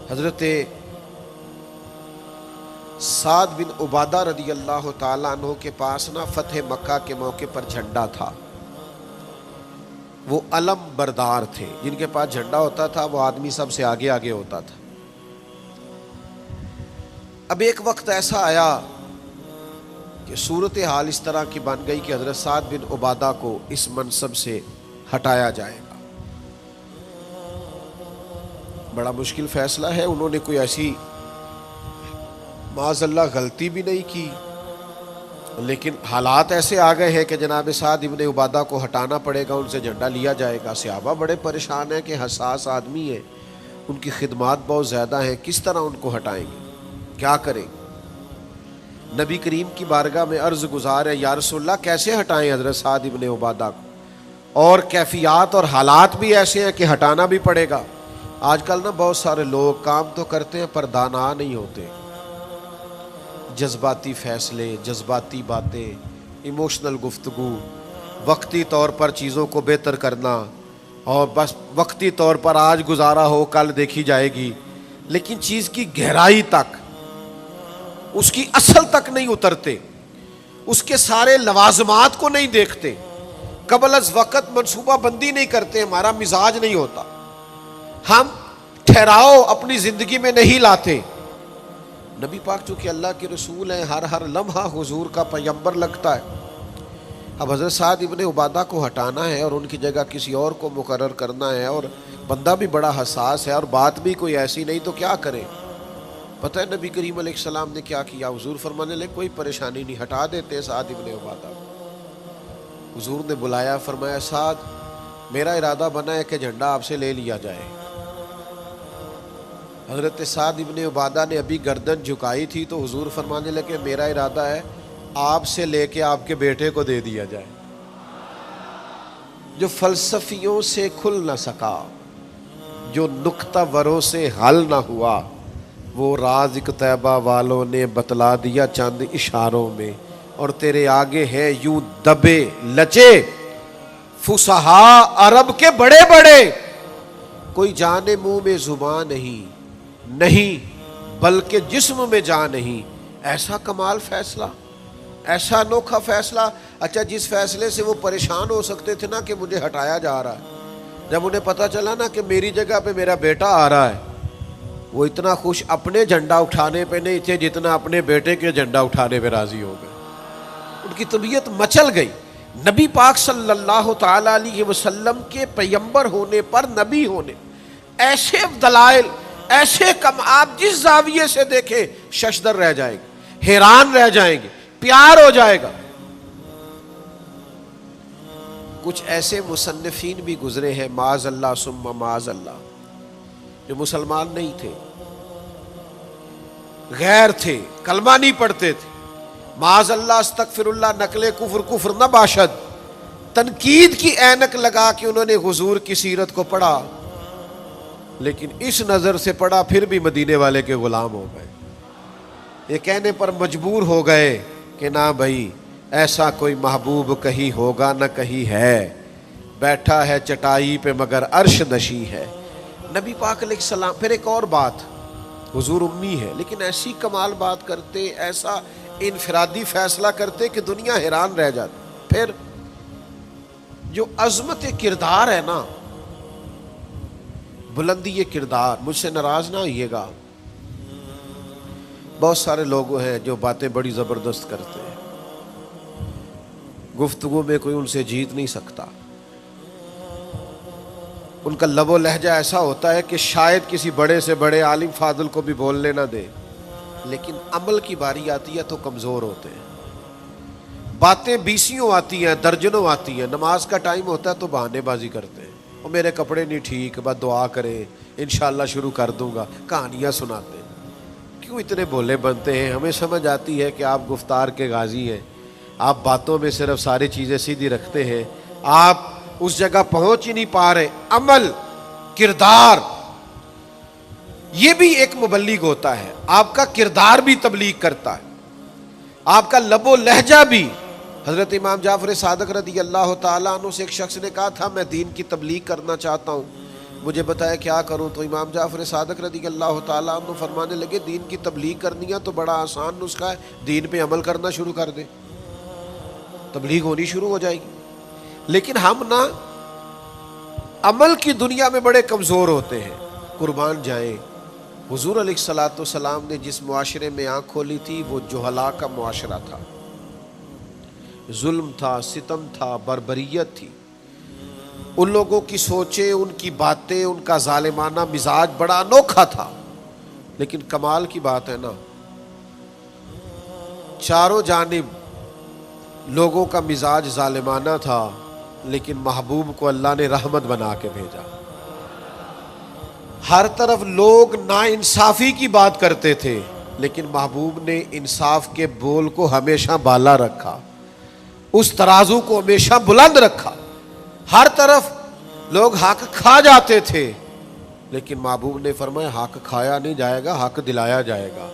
حضرت سعد بن عبادہ رضی اللہ تعالیٰ عنہ کے پاس نا فتح مکہ کے موقع پر جھنڈا تھا. وہ علم بردار تھے، جن کے پاس جھنڈا ہوتا تھا وہ آدمی سب سے آگے آگے ہوتا تھا. اب ایک وقت ایسا آیا کہ صورتحال اس طرح کی بن گئی کہ حضرت سعد بن عبادہ کو اس منصب سے ہٹایا جائے گا. بڑا مشکل فیصلہ ہے. انہوں نے کوئی ایسی معاذ اللہ غلطی بھی نہیں کی، لیکن حالات ایسے آ گئے ہیں کہ جناب سعد ابن عبادہ کو ہٹانا پڑے گا، ان سے جھنڈا لیا جائے گا. صحابہ بڑے پریشان ہیں کہ حساس آدمی ہے، ان کی خدمات بہت زیادہ ہیں، کس طرح ان کو ہٹائیں گے، کیا کریں. نبی کریم کی بارگاہ میں عرض گزار ہے، یا رسول اللہ کیسے ہٹائیں حضرت سعد ابن عبادہ کو، اور کیفیات اور حالات بھی ایسے ہیں کہ ہٹانا بھی پڑے گا. آج کل نا بہت سارے لوگ کام تو کرتے ہیں پر دانا نہیں ہوتے. جذباتی فیصلے، جذباتی باتیں، ایموشنل گفتگو، وقتی طور پر چیزوں کو بہتر کرنا، اور بس وقتی طور پر آج گزارا ہو کل دیکھی جائے گی، لیکن چیز کی گہرائی تک، اس کی اصل تک نہیں اترتے، اس کے سارے لوازمات کو نہیں دیکھتے، قبل از وقت منصوبہ بندی نہیں کرتے. ہمارا مزاج نہیں ہوتا، ہم ٹھہراؤ اپنی زندگی میں نہیں لاتے. نبی پاک چونکہ اللہ کے رسول ہیں، ہر لمحہ حضور کا پیغمبر لگتا ہے. اب حضرت سعد ابن عبادہ کو ہٹانا ہے اور ان کی جگہ کسی اور کو مقرر کرنا ہے، اور بندہ بھی بڑا حساس ہے اور بات بھی کوئی ایسی نہیں، تو کیا کریں. پتہ ہے نبی کریم علیہ السلام نے کیا کیا؟ حضور فرمانے لگے کوئی پریشانی نہیں، ہٹا دیتے سعد ابن عبادہ. حضور نے بلایا، فرمایا سعد میرا ارادہ بنا ہے کہ جھنڈا آپ سے لے لیا جائے. حضرت سعد ابن عبادہ نے ابھی گردن جھکائی تھی تو حضور فرمانے لگے میرا ارادہ ہے آپ سے لے کے آپ کے بیٹے کو دے دیا جائے. جو فلسفیوں سے کھل نہ سکا، جو نکتہ وروں سے حل نہ ہوا، وہ راز ایک طیبہ والوں نے بتلا دیا چند اشاروں میں. اور تیرے آگے ہیں یوں دبے لچے فصحاء عرب کے بڑے بڑے، کوئی جانے منہ میں زبان نہیں بلکہ جسم میں جان نہیں. ایسا کمال فیصلہ، ایسا انوکھا فیصلہ. اچھا جس فیصلے سے وہ پریشان ہو سکتے تھے نا کہ مجھے ہٹایا جا رہا ہے، جب انہیں پتہ چلا نا کہ میری جگہ پہ میرا بیٹا آ رہا ہے، وہ اتنا خوش اپنے جھنڈا اٹھانے پہ نہیں تھے جتنا اپنے بیٹے کے جھنڈا اٹھانے پہ راضی ہو گئے. ان کی طبیعت مچل گئی. نبی پاک صلی اللہ تعالی علیہ وسلم کے پیغمبر ہونے پر، نبی ہونے، ایسے دلائل، ایسے کم، آپ جس زاویے سے دیکھیں ششدر رہ جائیں گے، حیران رہ جائیں گے، پیار ہو جائے گا. کچھ ایسے مصنفین بھی گزرے ہیں معاذ اللہ ثم معاذ اللہ، جو مسلمان نہیں تھے، غیر تھے، کلمہ نہیں پڑھتے تھے، معاذ اللہ استغفر اللہ، نقل کفر نہ باشد، تنقید کی اینک لگا کے انہوں نے حضور کی سیرت کو پڑھا، لیکن اس نظر سے پڑھا پھر بھی مدینے والے کے غلام ہو گئے. یہ کہنے پر مجبور ہو گئے کہ نہ بھائی ایسا کوئی محبوب کہیں ہوگا نہ کہیں ہے، بیٹھا ہے چٹائی پہ مگر عرش نشیں ہے. نبی پاک علیہ السلام. پھر ایک اور بات، حضور امی ہے لیکن ایسی کمال بات کرتے، ایسا انفرادی فیصلہ کرتے کہ دنیا حیران رہ جاتی. پھر جو عظمت کردار ہے نا، بلندی یہ کردار، مجھ سے ناراض نہ ہوئیے گا، بہت سارے لوگ ہیں جو باتیں بڑی زبردست کرتے ہیں، گفتگو میں کوئی ان سے جیت نہیں سکتا. ان کا لب و لہجہ ایسا ہوتا ہے کہ شاید کسی بڑے سے بڑے عالم فاضل کو بھی بولنے نہ دے، لیکن عمل کی باری آتی ہے تو کمزور ہوتے ہیں. باتیں بیسیوں آتی ہیں، درجنوں آتی ہیں، نماز کا ٹائم ہوتا ہے تو بہانے بازی کرتے ہیں، اور میرے کپڑے نہیں ٹھیک، بس دعا کریں انشاءاللہ شروع کر دوں گا، کہانیاں سناتے ہیں. کیوں اتنے بھولے بنتے ہیں؟ ہمیں سمجھ آتی ہے کہ آپ گفتار کے غازی ہیں، آپ باتوں میں صرف ساری چیزیں سیدھی رکھتے ہیں، آپ اس جگہ پہنچ ہی نہیں پا رہے. عمل، کردار، یہ بھی ایک مبلغ ہوتا ہے. آپ کا کردار بھی تبلیغ کرتا ہے، آپ کا لب و لہجہ بھی. حضرت امام جعفر صادق رضی اللہ تعالیٰ عنہ سے ایک شخص نے کہا تھا میں دین کی تبلیغ کرنا چاہتا ہوں. مجھے بتایا کیا کروں، تو امام جعفر صادق رضی اللہ تعالیٰ عنہ فرمانے لگے دین کی تبلیغ کرنی ہے تو بڑا آسان نسخہ ہے، دین پہ عمل کرنا شروع کر دے، تبلیغ ہونی شروع ہو جائے گی۔ لیکن ہم نا عمل کی دنیا میں بڑے کمزور ہوتے ہیں، قربان جائیں۔ حضور علیہ الصلوۃ والسلام نے جس معاشرے میں آنکھ کھولی تھی وہ جہلاء کا معاشرہ تھا، ظلم تھا، ستم تھا، بربریت تھی۔ ان لوگوں کی سوچیں، ان کی باتیں، ان کا ظالمانہ مزاج بڑا انوکھا تھا، لیکن کمال کی بات ہے نا، چاروں جانب لوگوں کا مزاج ظالمانہ تھا، لیکن محبوب کو اللہ نے رحمت بنا کے بھیجا۔ ہر طرف لوگ ناانصافی کی بات کرتے تھے، لیکن محبوب نے انصاف کے بول کو ہمیشہ بالا رکھا، اس ترازو کو ہمیشہ بلند رکھا۔ ہر طرف لوگ حق کھا جاتے تھے، لیکن محبوب نے فرمایا حق کھایا نہیں جائے گا، حق دلایا جائے گا۔